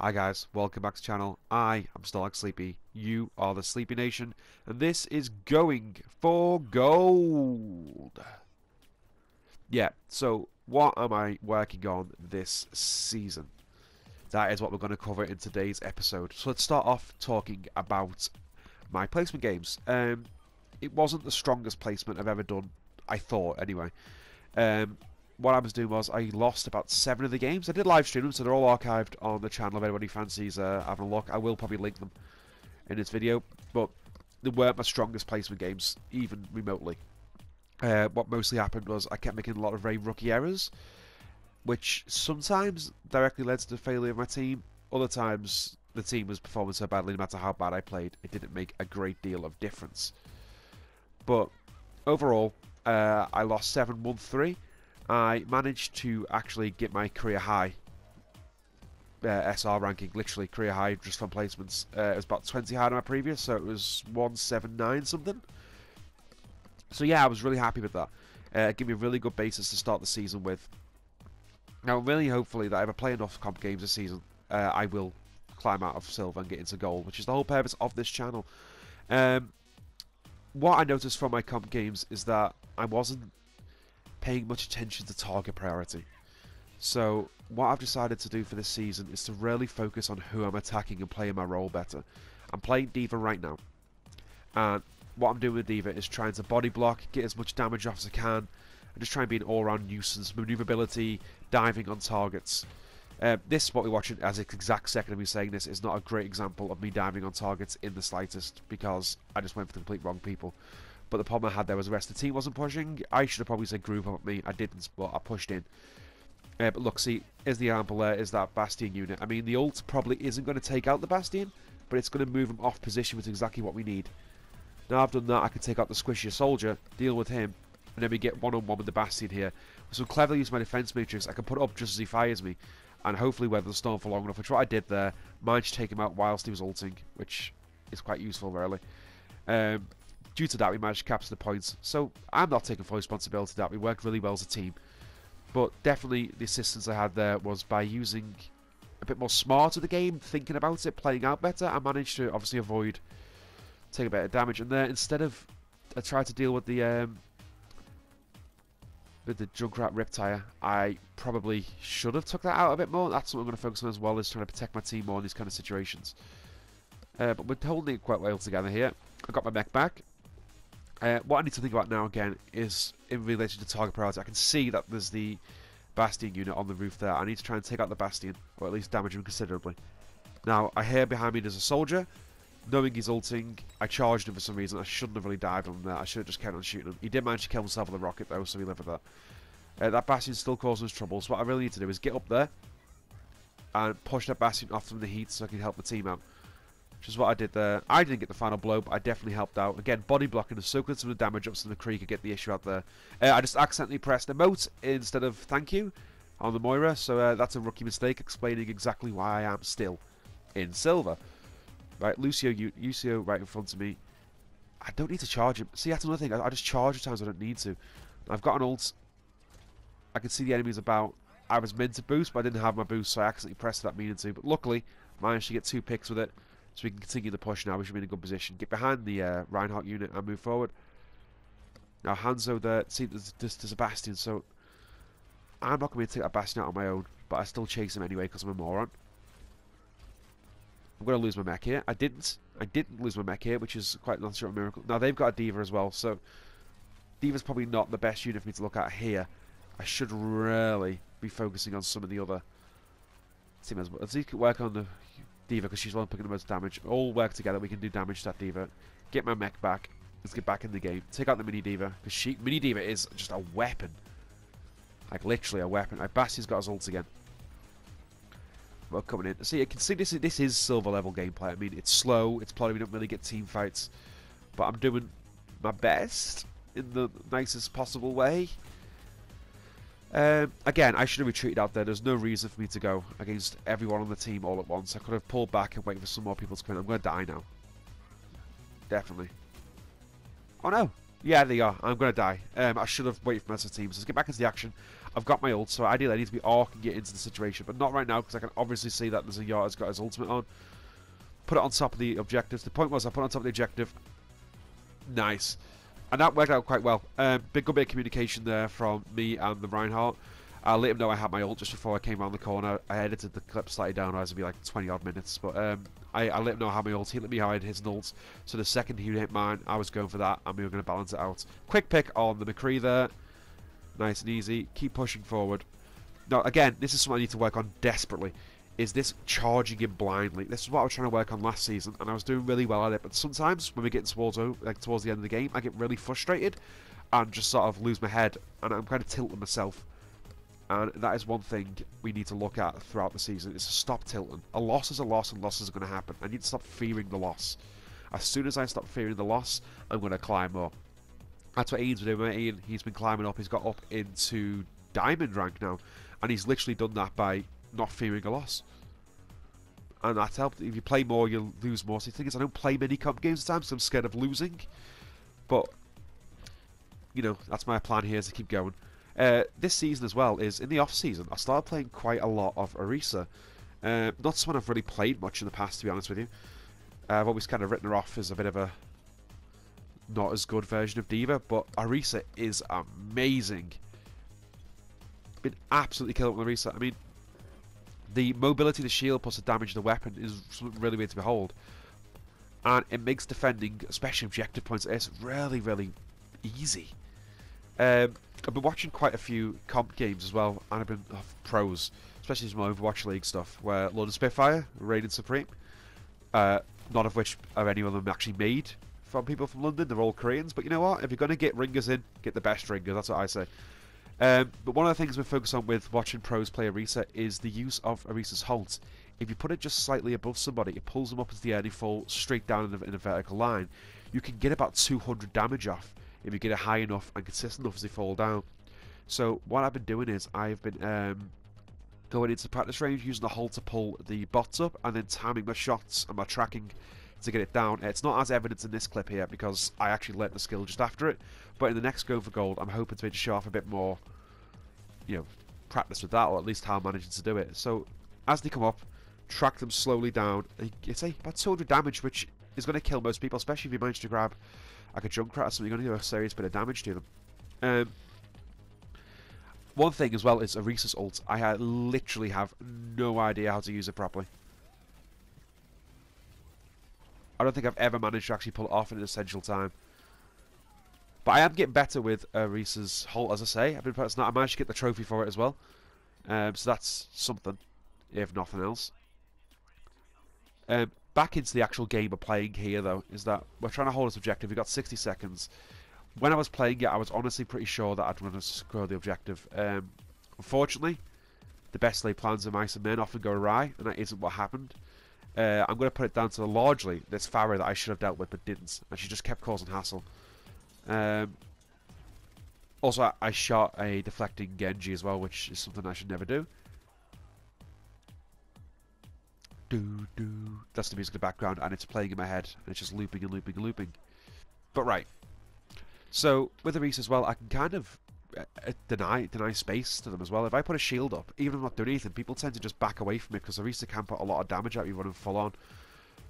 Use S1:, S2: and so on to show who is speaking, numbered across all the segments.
S1: Hi guys, welcome back to the channel. I am still like Sleepy. You are the Sleepy Nation, and this is going for gold. Yeah, so what am I working on this season? That is what we're going to cover in today's episode. So let's start off talking about my placement games. It wasn't the strongest placement I've ever done, I thought anyway. What I was doing was I lost about 7 of the games. I did live stream them, so they're all archived on the channel if anybody fancies having a look. I will probably link them in this video, but they weren't my strongest placement games, even remotely. What mostly happened was I kept making a lot of very rookie errors, which sometimes directly led to the failure of my team. Other times the team was performing so badly, no matter how bad I played, it didn't make a great deal of difference. But overall, I lost 7-1-3. I managed to actually get my career high SR ranking, literally career high just from placements. It was about 20 higher than my previous, so it was 179 something. So yeah, I was really happy with that. Give me a really good basis to start the season with. Now, really hopefully that if I play enough comp games this season, I will climb out of silver and get into gold, which is the whole purpose of this channel. What I noticed from my comp games is that I wasn't paying much attention to target priority. So what I've decided to do for this season is to really focus on who I'm attacking and playing my role better. I'm playing D.Va right now, and what I'm doing with D.Va is trying to body block, get as much damage off as I can, and just try and be an all-round nuisance, maneuverability, diving on targets. This, what we're watching as an exact second of me saying this, is not a great example of me diving on targets in the slightest, because I just went for the complete wrong people. But the problem I had there was the rest of the team wasn't pushing. I should have probably said group up me. I didn't, but I pushed in. But look, see, here's the example there, is that Bastion unit. I mean, the ult probably isn't going to take out the Bastion, but it's going to move him off position, which is exactly what we need. Now I've done that, I can take out the squishier soldier, deal with him, and then we get one-on-one with the Bastion here. So cleverly use my defense matrix, I can put it up just as he fires me, and hopefully weather the storm for long enough, which what I did there. Managed to take him out whilst he was ulting, which is quite useful, really. Due to that, we managed to capture the points. So I'm not taking full responsibility for that. We worked really well as a team. But definitely the assistance I had there was by using a bit more smart of the game, thinking about it, playing out better. I managed to obviously avoid taking a bit of damage. And there, instead of I tried to deal with the Junkrat Riptire, I probably should have took that out a bit more. That's what I'm going to focus on as well, is trying to protect my team more in these kind of situations. But we're holding it quite well together here. I got my mech back. What I need to think about now again is in relation to target priority. I can see that there's the Bastion unit on the roof there. I need to try and take out the Bastion, or at least damage him considerably. Now, I hear behind me there's a soldier. Knowing he's ulting, I charged him for some reason. I shouldn't have really dived on that. I should have just kept on shooting him. He did manage to kill himself with a rocket though, so we live with that. That Bastion's still causing us trouble, so what I really need to do is get up there and push that Bastion off from the heat so I can help the team out. Which is what I did there. I didn't get the final blow, but I definitely helped out. Again, body blocking and soaking some of the damage up so the Kree could get the issue out there. I just accidentally pressed emote instead of thank you on the Moira, so that's a rookie mistake, explaining exactly why I am still in silver. Right, Lucio right in front of me. I don't need to charge him. See, that's another thing. I just charge at times I don't need to. I've got an ult. I can see the enemies about. I was meant to boost, but I didn't have my boost, so I accidentally pressed that meaning to. But luckily, managed to get 2 picks with it. So we can continue the push now. We should be in a good position. Get behind the Reinhardt unit and move forward. Now Hanzo there. See, there's a Bastion, so I'm not going to take that Bastion out on my own, but I still chase him anyway because I'm a moron. I'm going to lose my mech here. I didn't lose my mech here, which is quite not sure a miracle. Now they've got a D.Va as well, so D.Va's probably not the best unit for me to look at here. I should really be focusing on some of the other team as well. Let's see if we can work on the D.Va because she's the one picking the most damage. All work together, we can do damage to that D.Va. Get my mech back. Let's get back in the game. Take out the mini D.Va because mini D.Va is just a weapon. Like literally a weapon. Right, Bastion's got his ult again. Well, coming in. See, you can see this is silver level gameplay. I mean, it's slow, it's plotty, we don't really get team fights. But I'm doing my best in the nicest possible way. Again, I should have retreated out there. There's no reason for me to go against everyone on the team all at once. I could have pulled back and waited for some more people to come in. I'm going to die now. Definitely. Oh no! Yeah, there you are. I'm going to die. I should have waited for the rest of the team. So let's get back into the action. I've got my ult, so ideally I need to be arc and get into the situation, but not right now because I can obviously see that there's a Yara's got his ultimate on. Put it on top of the objectives. The point was I put it on top of the objective. Nice. And that worked out quite well. Big good bit of communication there from me and the Reinhardt. I let him know I had my ult just before I came around the corner. I edited the clip slightly down, as it'd be like 20 odd minutes, but I let him know I had my ult. He let me know I had his ult. So the second he hit mine, I was going for that, and we were going to balance it out. Quick pick on the McCree there. Nice and easy. Keep pushing forward. Now, again, this is something I need to work on desperately. Is this charging him blindly? This is what I was trying to work on last season, and I was doing really well at it. But sometimes when we're getting towards the end of the game, I get really frustrated and just sort of lose my head, and I'm kind of tilting myself. And that is one thing we need to look at throughout the season, is to stop tilting. A loss is a loss, and losses are going to happen. I need to stop fearing the loss. As soon as I stop fearing the loss, I'm going to climb up. That's what Ian's been doing. Ian, he's been climbing up. He's got up into diamond rank now, and he's literally done that by not fearing a loss. And that's helped. If you play more, you'll lose more. So the thing is, I don't play many comp games at times because I'm scared of losing. But, you know, that's my plan here, is to keep going. This season as well is, in the off-season, I started playing quite a lot of Orisa. Not someone I've really played much in the past, to be honest with you. I've always kind of written her off as a bit of a not as good version of Diva, but Orisa is amazing. Been absolutely killing with Orisa. I mean, the mobility of the shield plus the damage of the weapon is something really weird to behold. And it makes defending, especially objective points like this, really, really easy. I've been watching quite a few comp games as well, and I've been pros, especially some Overwatch League stuff, where London Spitfire, reigning supreme, none of which are any of them actually made from people from London. They're all Koreans, but you know what? If you're going to get ringers in, get the best ringers. That's what I say. But one of the things we focus on with watching pros play Orisa is the use of Orisa's halt. If you put it just slightly above somebody, it pulls them up into the air and they fall straight down in a vertical line. You can get about 200 damage off if you get it high enough and consistent enough as they fall down. So what I've been doing is I've been going into practice range, using the halt to pull the bots up, and then timing my shots and my tracking to get it down. It's not as evident in this clip here because I actually learnt the skill just after it, but in the next Go for Gold I'm hoping to show off a bit more, you know, practice with that, or at least how I'm managing to do it. So as they come up, track them slowly down. It's about 200 damage, which is going to kill most people, especially if you manage to grab like a Junkrat or something. You're going to do a serious bit of damage to them. One thing as well is Orisa's ult. I literally have no idea how to use it properly. I don't think I've ever managed to actually pull it off in an essential time. But I am getting better with Orisa's ult, as I say. I've been practicing that. I managed to get the trophy for it as well. So that's something, if nothing else. Back into the actual game we're playing here, though, is that we're trying to hold this objective. We've got 60 seconds. When I was playing it, I was honestly pretty sure that I'd run to score the objective. Unfortunately, the best laid plans of mice and men often go awry, and that isn't what happened. I'm going to put it down to largely this Farah that I should have dealt with but didn't, and she just kept causing hassle. Also, I shot a deflecting Genji as well, which is something I should never do. That's the music in the background, and it's playing in my head, and it's just looping and looping and looping. But right. So, with Orisa as well, I can kind of deny space to them as well. If I put a shield up, even if I'm not doing anything, people tend to just back away from it because Orisa can put a lot of damage out you running full on.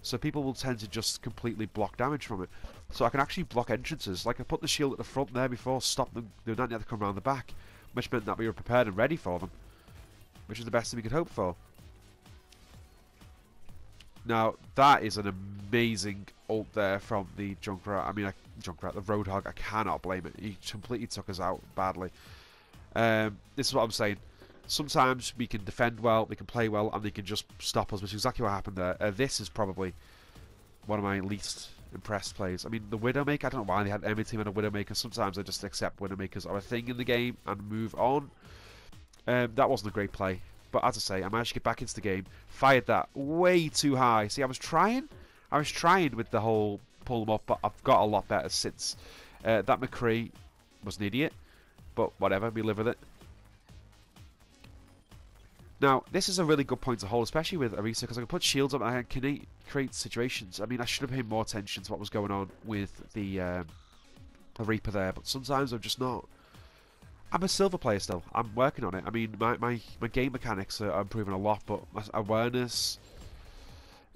S1: So people will tend to just completely block damage from it. So I can actually block entrances. Like I put the shield at the front there before, stop them. They don't have to come around the back, which meant that we were prepared and ready for them, which is the best thing we could hope for. Now, that is an amazing ult there from the Junkrat. I mean, Junkrat, the Roadhog. I cannot blame it. He completely took us out badly. This is what I'm saying. Sometimes we can defend well, we can play well, and they can just stop us, which is exactly what happened there. This is probably one of my least impressed plays. I mean, the Widowmaker, I don't know why they had every team on a Widowmaker. Sometimes I just accept Widowmakers are a thing in the game and move on. That wasn't a great play. But as I say, I managed to get back into the game. Fired that way too high. See, I was trying with the whole pull them up, but I've got a lot better since. That McCree was an idiot, but whatever, we live with it. Now, this is a really good point to hold, especially with Orisa, because I can put shields up and I can create situations. I mean, I should have paid more attention to what was going on with the Reaper there, but sometimes I'm just not I'm a silver player still. I'm working on it. I mean, my game mechanics are improving a lot, but my awareness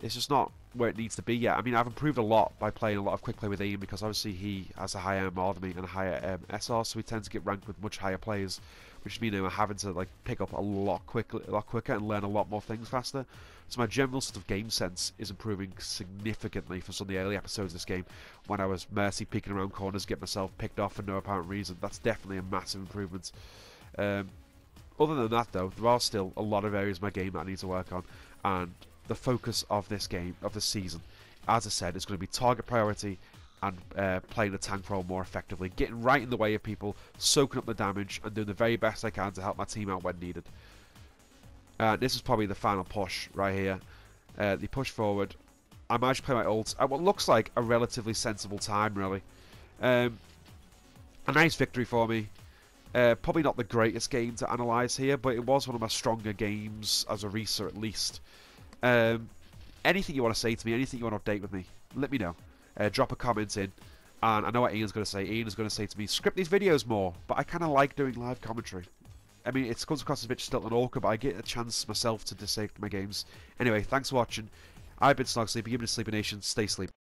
S1: is just not where it needs to be yet. I mean, I've improved a lot by playing a lot of quick play with Ian, because obviously he has a higher MR than me and a higher SR, so we tend to get ranked with much higher players, which means I'm having to like pick up a lot quicker and learn a lot more things faster. So my general sort of game sense is improving significantly from some of the early episodes of this game, when I was mercy peeking around corners, getting myself picked off for no apparent reason. That's definitely a massive improvement. Other than that, though, there are still a lot of areas of my game that I need to work on, and the focus of this game, of this season, as I said, is going to be target priority and playing the tank role more effectively, getting right in the way of people, soaking up the damage, and doing the very best I can to help my team out when needed. This is probably the final push right here. The push forward. I managed to play my ult at what looks like a relatively sensible time, really. A nice victory for me. Probably not the greatest game to analyse here, but it was one of my stronger games as a researcher at least. Anything you want to say to me, anything you want to update with me, let me know. Drop a comment in. And I know what Ian's going to say. Ian is going to say to me, script these videos more, but I kind of like doing live commentary. I mean, it comes across a bit still and awkward, but I get a chance myself to dissect my games. Anyway, thanks for watching. I've been Snog Sleepy. You've been Sleepy Nation. Stay sleepy.